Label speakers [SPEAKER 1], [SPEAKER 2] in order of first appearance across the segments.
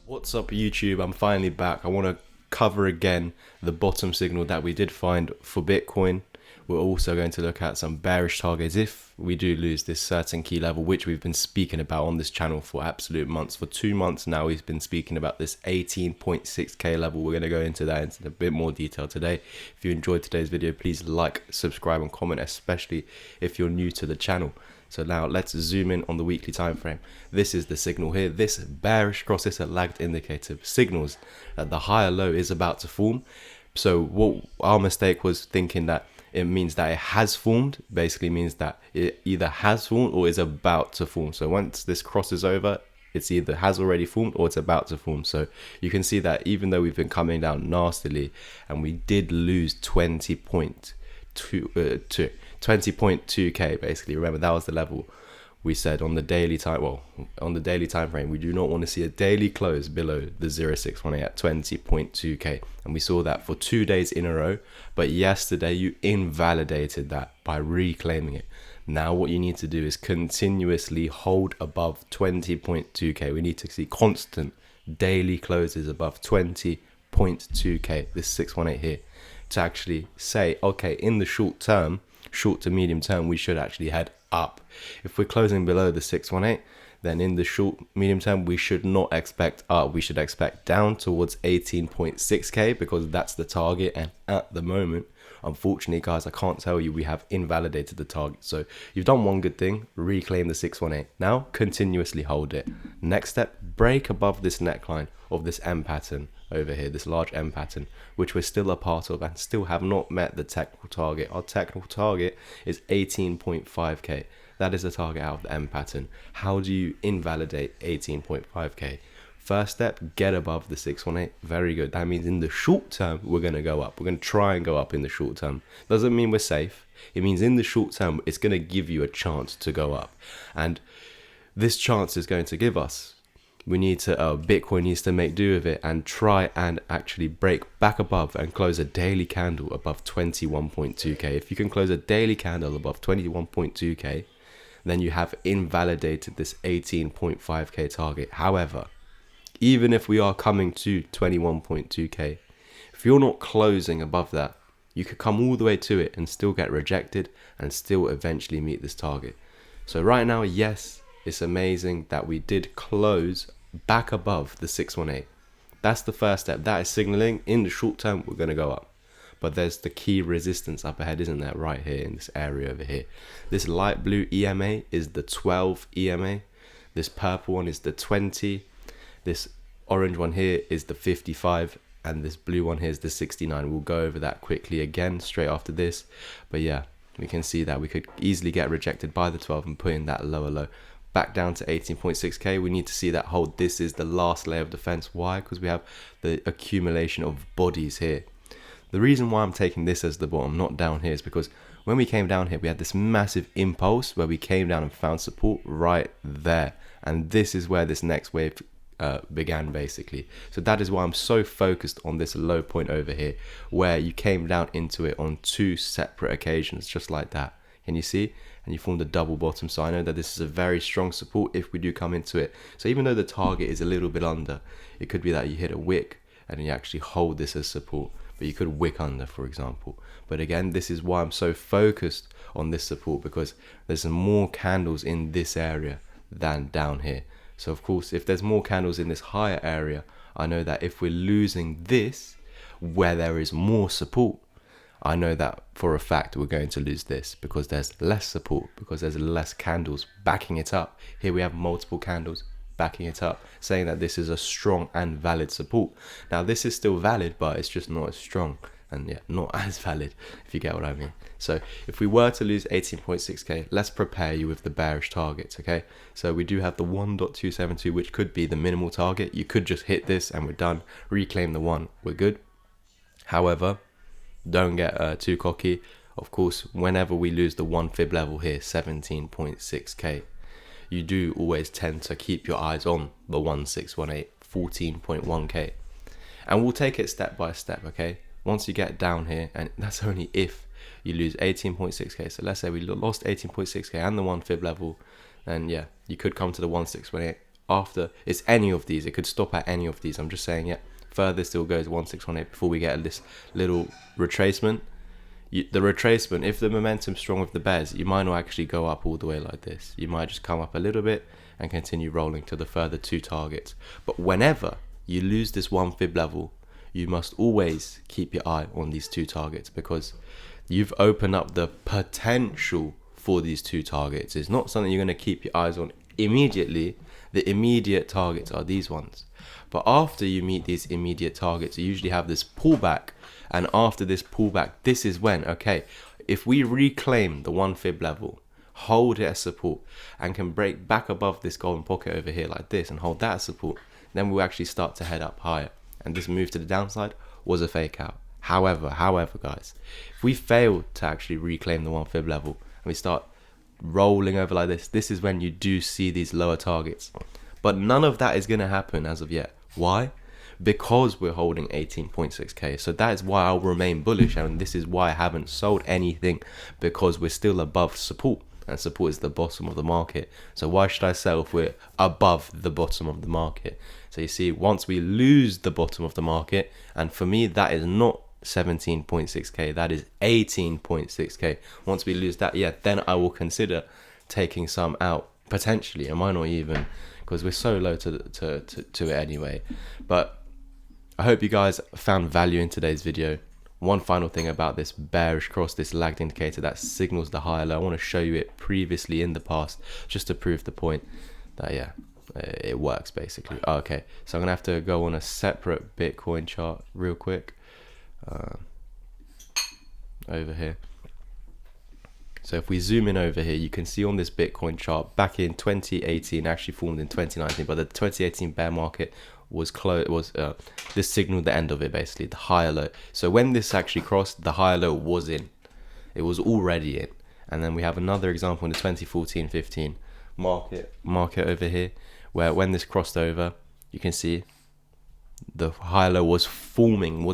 [SPEAKER 1] What's up YouTube? I'm finally back. I want to cover again the bottom signal that we did find for Bitcoin. We're also going to look at some bearish targets if we do lose this certain key level, which we've been speaking about on this channel for absolute months. For 2 months now, we've been speaking about this 18.6k level. We're going to go into that in a bit more detail today. If you enjoyed today's video, please like, subscribe and comment, especially if you're new to the channel. So now let's zoom in on the weekly time frame. This is the signal here. This bearish cross is a lagged indicator, signals that the higher low is about to form. So what our mistake was thinking that it means that it has formed, basically means that it either has formed or is about to form. So once this crosses over, it's either has already formed or it's about to form. So you can see that even though we've been coming down nastily and we did lose 20.2k basically. Remember, that was the level we said on the daily time. Well, on the daily time frame, we do not want to see a daily close below the 0618 at 20.2k, and we saw that for 2 days in a row. But yesterday you invalidated that by reclaiming it. Now what you need to do is continuously hold above 20.2k. We need to see constant daily closes above 20.2k, this 618 here, to actually say, okay, in the short term, short to medium term, we should actually head up. If we're closing below the 618, then in the short medium term, we should not expect up. We should expect down towards 18.6k because that's the target. And at the moment, unfortunately, guys, I can't tell you, we have invalidated the target. So you've done one good thing, reclaim the 618. Now continuously hold it. Next step, break above this neckline of this M pattern over here, this large M pattern, which we're still a part of and still have not met the technical target. Our technical target is 18.5k. That is the target out of the M pattern. How do you invalidate 18.5k? First step, get above the 618. Very good. That means in the short term, we're going to go up. We're going to try and go up in the short term. Doesn't mean we're safe. It means in the short term, it's going to give you a chance to go up. And this chance is going to give us, we need to, Bitcoin needs to make do with it and try and actually break back above and close a daily candle above 21.2k. If you can close a daily candle above 21.2k, then you have invalidated this 18.5k target. However, even if we are coming to 21.2k, if you're not closing above that, you could come all the way to it and still get rejected and still eventually meet this target. So right now, yes, it's amazing that we did close back above the 618. That's the first step. That is signaling in the short term we're going to go up. But there's the key resistance up ahead, isn't there? Right here in this area over here. This light blue EMA is the 12 EMA. This purple one is the 20. This orange one here is the 55. And this blue one here is the 69. We'll go over that quickly again straight after this. But yeah, we can see that we could easily get rejected by the 12 and put in that lower low. Back down to 18.6k, we need to see that hold. This is the last layer of defense. Why? Because we have the accumulation of bodies here. The reason why I'm taking this as the bottom, not down here, is because when we came down here, we had this massive impulse where we came down and found support right there. And this is where this next wave began, basically. So that is why I'm so focused on this low point over here, where you came down into it on 2 separate occasions, just like that. Can you see? And you formed a double bottom. So I know that this is a very strong support if we do come into it. So even though the target is a little bit under, it could be that you hit a wick and you actually hold this as support. But you could wick under, for example. But again, this is why I'm so focused on this support, because there's more candles in this area than down here. So of course, if there's more candles in this higher area, I know that if we're losing this, where there is more support, I know that for a fact we're going to lose this because there's less support, because there's less candles backing it up. Here we have multiple candles backing it up, saying that this is a strong and valid support. Now this is still valid, but it's just not as strong and yeah, not as valid, if you get what I mean. So if we were to lose 18.6k, let's prepare you with the bearish targets, okay? So we do have the 1.272, which could be the minimal target. You could just hit this and we're done, reclaim the 1, we're good. However, don't get too cocky. Of course, whenever we lose the 1 fib level here, 17.6k, you do always tend to keep your eyes on the 1618, 14.1k. And we'll take it step by step, okay? Once you get down here, and that's only if you lose 18.6k. So let's say we lost 18.6k and the 1 fib level, then yeah, you could come to the 1618 after, it's any of these. It could stop at any of these. I'm just saying, yeah, further still goes 1618 before we get this little retracement. The retracement, if the momentum's strong with the bears, you might not actually go up all the way like this. You might just come up a little bit and continue rolling to the further 2 targets. But whenever you lose this 1 fib level, you must always keep your eye on these 2 targets, because you've opened up the potential for these 2 targets. It's not something you're going to keep your eyes on immediately. The immediate targets are these ones. But after you meet these immediate targets, you usually have this pullback. And after this pullback, this is when, okay, if we reclaim the 1 fib level, hold it as support, and can break back above this golden pocket over here like this and hold that as support, then we'll actually start to head up higher. And this move to the downside was a fake out. However, guys, if we fail to actually reclaim the 1 fib level and we start rolling over like this is when you do see these lower targets. But none of that is going to happen as of yet. Why? Because we're holding 18.6k. So that is why I'll remain bullish, and this is why I haven't sold anything, because we're still above support, and support is the bottom of the market. So why should I sell if we're above the bottom of the market? So you see, once we lose the bottom of the market, and for me that is not 17.6k, that is 18.6k. Once we lose that, yeah, then I will consider taking some out potentially. I might not even, because we're so low to it anyway. But I hope you guys found value in today's video. One final thing about this bearish cross, this lagged indicator that signals the higher low. I want to show you it previously in the past, just to prove the point that, yeah, it works basically. Okay, so I'm gonna have to go on a separate Bitcoin chart real quick over here. So if we zoom in over here, you can see on this Bitcoin chart back in 2018, actually formed in 2019, but the 2018 bear market was close. This signaled the end of it, basically the higher low. So when this actually crossed, the higher low was in. It was already in. And then we have another example in the 2014-15 market over here, where when this crossed over, you can see the higher low was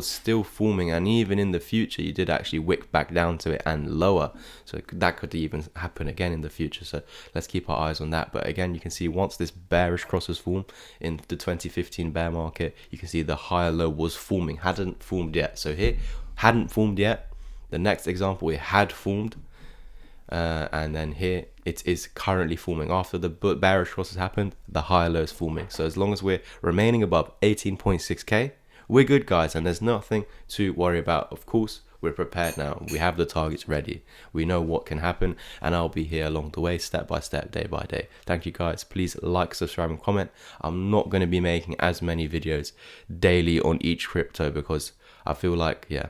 [SPEAKER 1] still forming, and even in the future you did actually wick back down to it and lower, so that could even happen again in the future. So let's keep our eyes on that. But again, you can see once this bearish cross was formed in the 2015 bear market, you can see the higher low was forming, hadn't formed yet. So here, hadn't formed yet. The next example, it had formed, and then here it is currently forming. After the bearish cross has happened, the higher low is forming. So as long as we're remaining above 18.6k, we're good, guys, and there's nothing to worry about. Of course, we're prepared now. We have the targets ready. We know what can happen, and I'll be here along the way, step by step, day by day. Thank you, guys. Please like, subscribe, and comment. I'm not going to be making as many videos daily on each crypto, because I feel like, yeah,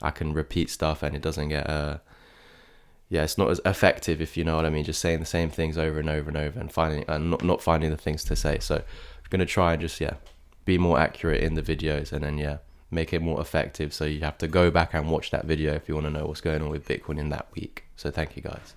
[SPEAKER 1] I can repeat stuff and it doesn't get yeah, it's not as effective, if you know what I mean, just saying the same things over and over and over and finding not finding the things to say. So I'm going to try and just, yeah, be more accurate in the videos, and then, yeah, make it more effective. So you have to go back and watch that video if you want to know what's going on with Bitcoin in that week. So thank you, guys.